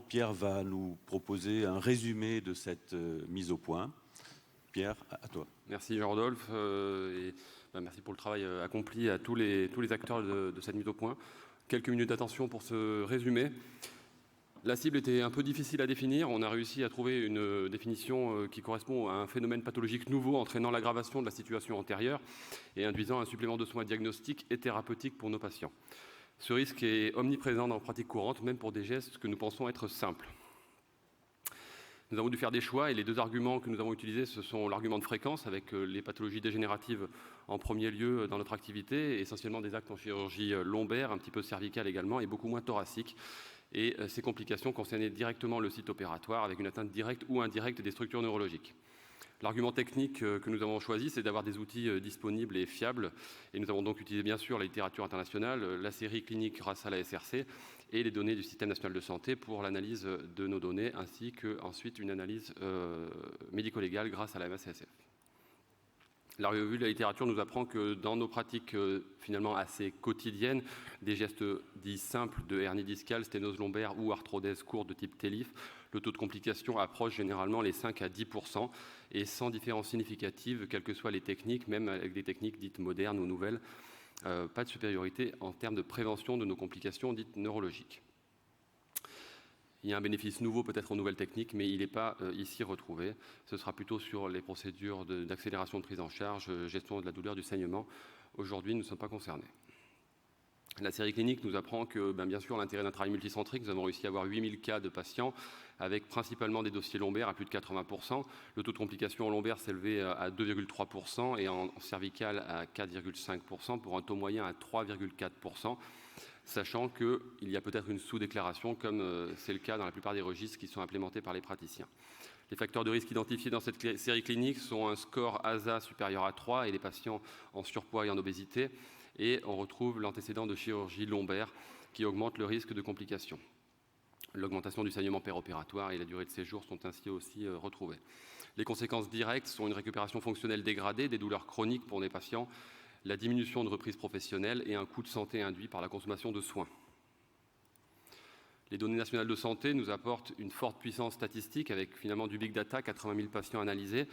Pierre va nous proposer un résumé de cette mise au point. Pierre, à toi. Merci Jean-Rodolphe merci pour le travail accompli à tous les acteurs de cette mise au point. Quelques minutes d'attention pour ce résumé. La cible était un peu difficile à définir. On a réussi à trouver une définition qui correspond à un phénomène pathologique nouveau entraînant l'aggravation de la situation antérieure et induisant un supplément de soins diagnostiques et thérapeutiques pour nos patients. Ce risque est omniprésent dans la pratique courante, même pour des gestes que nous pensons être simples. Nous avons dû faire des choix et les deux arguments que nous avons utilisés, ce sont l'argument de fréquence avec les pathologies dégénératives en premier lieu dans notre activité, essentiellement des actes en chirurgie lombaire, un petit peu cervicale également et beaucoup moins thoracique. Et ces complications concernaient directement le site opératoire avec une atteinte directe ou indirecte des structures neurologiques. L'argument technique que nous avons choisi, c'est d'avoir des outils disponibles et fiables. Et nous avons donc utilisé bien sûr la littérature internationale, la série clinique grâce à la SRC et les données du Système national de santé pour l'analyse de nos données, ainsi qu'ensuite une analyse médico-légale grâce à la MACSF. La revue de la littérature nous apprend que dans nos pratiques finalement assez quotidiennes, des gestes dits simples de hernie discale, sténose lombaire ou arthrodèse courte de type TELIF, le taux de complication approche généralement les 5 à 10% et sans différence significative, quelles que soient les techniques, même avec des techniques dites modernes ou nouvelles, pas de supériorité en termes de prévention de nos complications dites neurologiques. Il y a un bénéfice nouveau peut-être aux nouvelles techniques, mais il n'est pas ici retrouvé. Ce sera plutôt sur les procédures d'accélération de prise en charge, gestion de la douleur, du saignement. Aujourd'hui, nous ne sommes pas concernés. La série clinique nous apprend que, bien sûr, l'intérêt d'un travail multicentrique, nous avons réussi à avoir 8000 cas de patients avec principalement des dossiers lombaires à plus de 80%. Le taux de complication en lombaire s'élevait à 2,3% et en cervical à 4,5% pour un taux moyen à 3,4%. Sachant qu'il y a peut-être une sous-déclaration, comme c'est le cas dans la plupart des registres qui sont implémentés par les praticiens. Les facteurs de risque identifiés dans cette série clinique sont un score ASA supérieur à 3 et les patients en surpoids et en obésité. Et on retrouve l'antécédent de chirurgie lombaire qui augmente le risque de complications. L'augmentation du saignement péropératoire et la durée de séjour sont ainsi aussi retrouvées. Les conséquences directes sont une récupération fonctionnelle dégradée, des douleurs chroniques pour les patients, la diminution de reprise professionnelle et un coût de santé induit par la consommation de soins. Les données nationales de santé nous apportent une forte puissance statistique avec finalement du big data, 80 000 patients analysés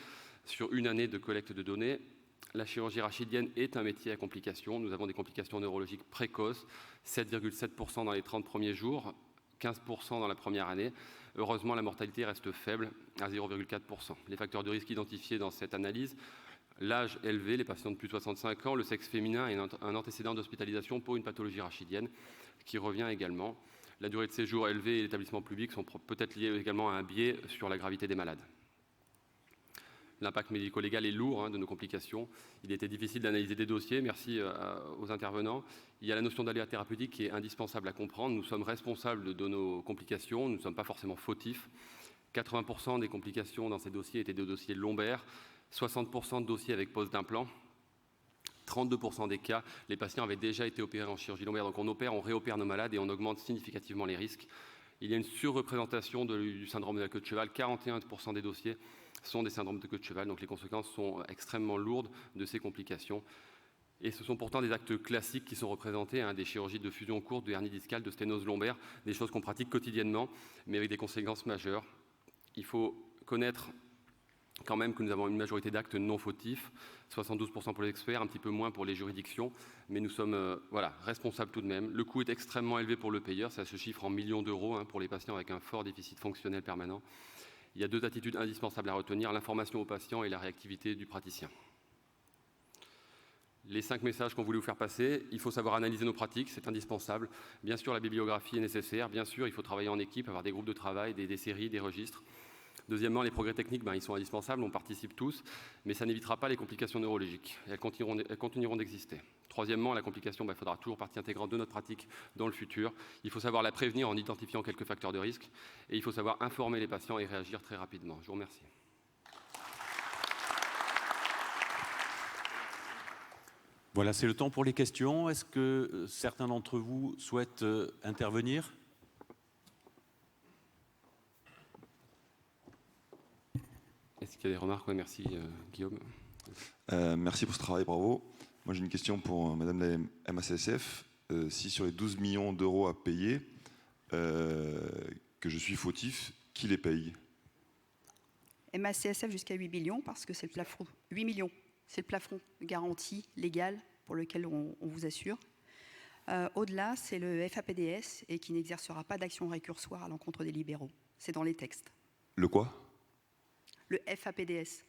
sur une année de collecte de données. La chirurgie rachidienne est un métier à complications. Nous avons des complications neurologiques précoces, 7,7% dans les 30 premiers jours, 15% dans la première année. Heureusement, la mortalité reste faible, à 0,4%. Les facteurs de risque identifiés dans cette analyse: l'âge élevé, les patients de plus de 65 ans, le sexe féminin et un antécédent d'hospitalisation pour une pathologie rachidienne qui revient également. La durée de séjour élevée et l'établissement public sont peut-être liés également à un biais sur la gravité des malades. L'impact médico-légal est lourd de nos complications. Il était difficile d'analyser des dossiers, merci aux intervenants. Il y a la notion d'aléa thérapeutique qui est indispensable à comprendre. Nous sommes responsables de nos complications, nous ne sommes pas forcément fautifs. 80% des complications dans ces dossiers étaient des dossiers lombaires, 60% de dossiers avec pose d'implant. 32% des cas, les patients avaient déjà été opérés en chirurgie lombaire. Donc on opère, on réopère nos malades et on augmente significativement les risques. Il y a une surreprésentation du syndrome de la queue de cheval. 41% des dossiers sont des syndromes de queue de cheval. Donc les conséquences sont extrêmement lourdes de ces complications. Et ce sont pourtant des actes classiques qui sont représentés, des chirurgies de fusion courte, de hernie discale, de sténose lombaire, des choses qu'on pratique quotidiennement, mais avec des conséquences majeures. Il faut connaître quand même que nous avons une majorité d'actes non fautifs, 72% pour les experts, un petit peu moins pour les juridictions, mais nous sommes responsables tout de même. Le coût est extrêmement élevé pour le payeur, ça se chiffre en millions d'euros pour les patients avec un fort déficit fonctionnel permanent. Il y a deux attitudes indispensables à retenir: l'information aux patients et la réactivité du praticien. Les 5 messages qu'on voulait vous faire passer: il faut savoir analyser nos pratiques, c'est indispensable. Bien sûr, la bibliographie est nécessaire. Bien sûr, il faut travailler en équipe, avoir des groupes de travail, des séries, des registres. Deuxièmement, les progrès techniques, ils sont indispensables, on participe tous, mais ça n'évitera pas les complications neurologiques. Elles continueront d'exister. Troisièmement, la complication, il faudra toujours partie intégrante de notre pratique dans le futur. Il faut savoir la prévenir en identifiant quelques facteurs de risque et il faut savoir informer les patients et réagir très rapidement. Je vous remercie. Voilà, c'est le temps pour les questions. Est-ce que certains d'entre vous souhaitent intervenir ? Est-ce qu'il y a des remarques ? Oui, merci Guillaume. Merci pour ce travail, bravo. Moi j'ai une question pour Madame la MACSF. Si sur les 12 millions d'euros à payer, que je suis fautif, qui les paye? MACSF jusqu'à 8 millions, parce que c'est le plafond. 8 millions, c'est le plafond garanti légal pour lequel on vous assure. Au-delà, c'est le FAPDS et qui n'exercera pas d'action récursoire à l'encontre des libéraux. C'est dans les textes. Le quoi? Le FAPDS.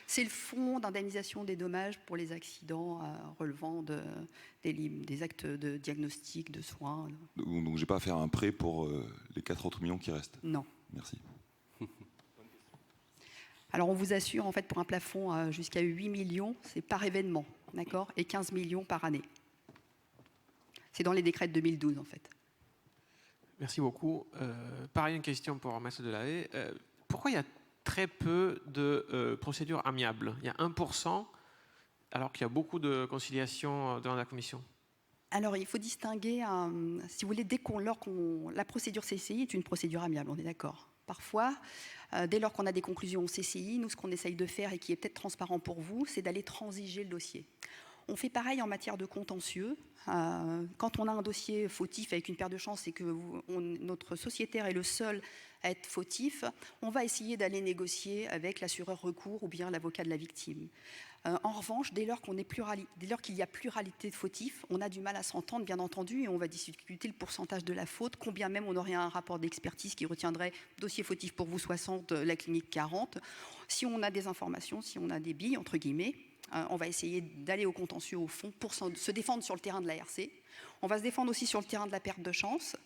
C'est le fonds d'indemnisation des dommages pour les accidents relevant des actes de diagnostic, de soins. Donc j'ai pas à faire un prêt pour les 4 autres millions qui restent? Non. Merci. Alors on vous assure, en fait, pour un plafond jusqu'à 8 millions, c'est par événement, d'accord, et 15 millions par année. C'est dans les décrets de 2012, en fait. Merci beaucoup. Pareil, une question pour Maître Delahaye. Pourquoi il y a très peu de procédures amiables? Il y a 1%, alors qu'il y a beaucoup de conciliation dans la commission. Alors, il faut distinguer, si vous voulez, la procédure CCI est une procédure amiable, on est d'accord. Parfois, dès lors qu'on a des conclusions au CCI, nous, ce qu'on essaye de faire et qui est peut-être transparent pour vous, c'est d'aller transiger le dossier. On fait pareil en matière de contentieux. Quand on a un dossier fautif avec une paire de chances et que notre sociétaire est le seul à être fautif, on va essayer d'aller négocier avec l'assureur recours ou bien l'avocat de la victime. En revanche, dès lors qu'il y a pluralité de fautifs, on a du mal à s'entendre, bien entendu, et on va discuter le pourcentage de la faute, combien même on aurait un rapport d'expertise qui retiendrait dossier fautif pour vous 60, la clinique 40. Si on a des informations, si on a des billes, entre guillemets, on va essayer d'aller au contentieux au fond pour se défendre sur le terrain de l'ARC. On va se défendre aussi sur le terrain de la perte de chance.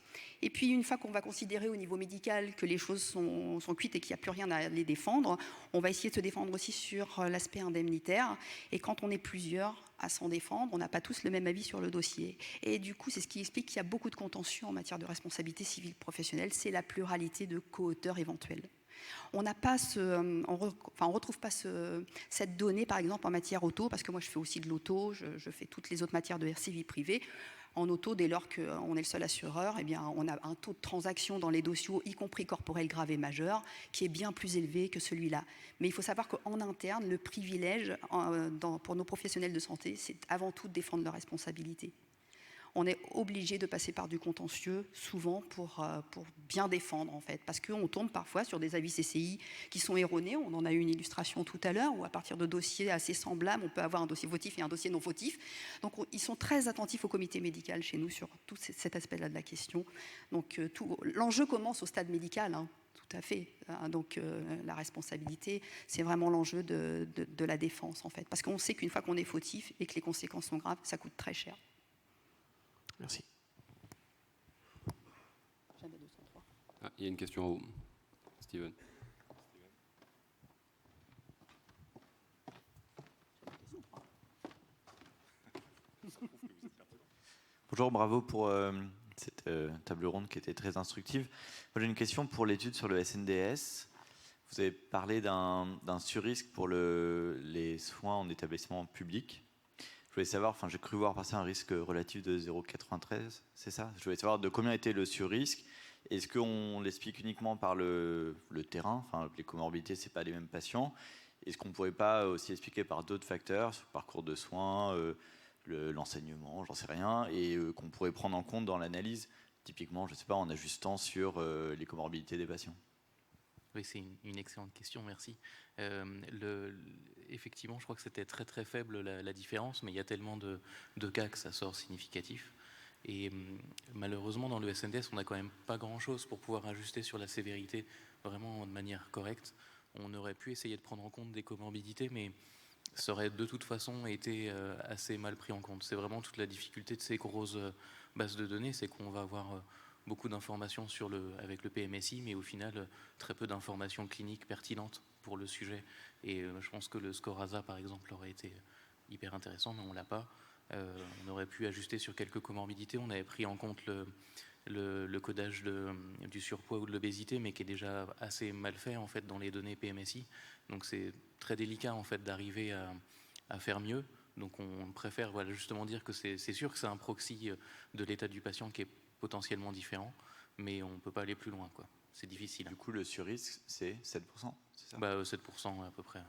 Et puis, une fois qu'on va considérer au niveau médical que les choses sont cuites et qu'il n'y a plus rien à les défendre, on va essayer de se défendre aussi sur l'aspect indemnitaire. Et quand on est plusieurs à s'en défendre, on n'a pas tous le même avis sur le dossier. Et du coup, c'est ce qui explique qu'il y a beaucoup de contentieux en matière de responsabilité civile professionnelle, c'est la pluralité de co-auteurs éventuels. On n'a pas on retrouve pas cette donnée, par exemple, en matière auto, parce que moi, je fais aussi de l'auto, je fais toutes les autres matières de RC vie privée. En auto, dès lors qu'on est le seul assureur, eh bien, on a un taux de transaction dans les dossiers, y compris corporel grave et majeur, qui est bien plus élevé que celui-là. Mais il faut savoir qu'en interne, le privilège pour nos professionnels de santé, c'est avant tout de défendre leurs responsabilités. On est obligé de passer par du contentieux, souvent pour bien défendre, en fait. Parce qu'on tombe parfois sur des avis CCI qui sont erronés. On en a eu une illustration tout à l'heure, où à partir de dossiers assez semblables, on peut avoir un dossier fautif et un dossier non fautif. Donc, ils sont très attentifs au comité médical chez nous sur tout cet aspect-là de la question. Donc, l'enjeu commence au stade médical, hein. Tout à fait. Donc, la responsabilité, c'est vraiment l'enjeu de la défense, en fait. Parce qu'on sait qu'une fois qu'on est fautif et que les conséquences sont graves, ça coûte très cher. Merci. Il y a une question en haut. Steven. Bonjour, bravo pour cette table ronde qui était très instructive. Moi, j'ai une question pour l'étude sur le SNDS. Vous avez parlé d'un surrisque pour les soins en établissement public. Je voulais savoir, j'ai cru voir passer un risque relatif de 0,93, c'est ça? Je voulais savoir de combien était le surrisque. Est-ce qu'on l'explique uniquement par le terrain? Les comorbidités, ce n'est pas les mêmes patients. Est-ce qu'on ne pourrait pas aussi expliquer par d'autres facteurs, sur le parcours de soins, l'enseignement, j'en sais rien, et qu'on pourrait prendre en compte dans l'analyse, typiquement, je ne sais pas, en ajustant sur les comorbidités des patients? Oui, c'est une excellente question, merci. Effectivement, je crois que c'était très très faible la différence, mais il y a tellement de cas que ça sort significatif. Et malheureusement, dans le SNDS, on n'a quand même pas grand-chose pour pouvoir ajuster sur la sévérité vraiment de manière correcte. On aurait pu essayer de prendre en compte des comorbidités, mais ça aurait de toute façon été assez mal pris en compte. C'est vraiment toute la difficulté de ces grosses bases de données, c'est qu'on va avoir beaucoup d'informations avec le PMSI, mais au final, très peu d'informations cliniques pertinentes pour le sujet. Et je pense que le score ASA, par exemple, aurait été hyper intéressant, mais on ne l'a pas. On aurait pu ajuster sur quelques comorbidités. On avait pris en compte le codage du surpoids ou de l'obésité, mais qui est déjà assez mal fait en fait dans les données PMSI. Donc c'est très délicat en fait d'arriver à faire mieux. Donc on préfère justement dire que c'est sûr que c'est un proxy de l'état du patient qui est potentiellement différent, mais on ne peut pas aller plus loin, quoi. C'est difficile. Du coup, le surrisque, c'est 7%, c'est ça? 7% à peu près.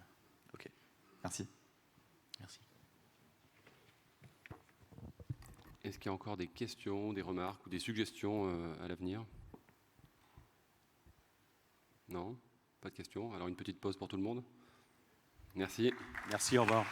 Ok, merci. Merci. Est-ce qu'il y a encore des questions, des remarques ou des suggestions à l'avenir? Non, pas de questions. Alors une petite pause pour tout le monde. Merci. Merci, au revoir.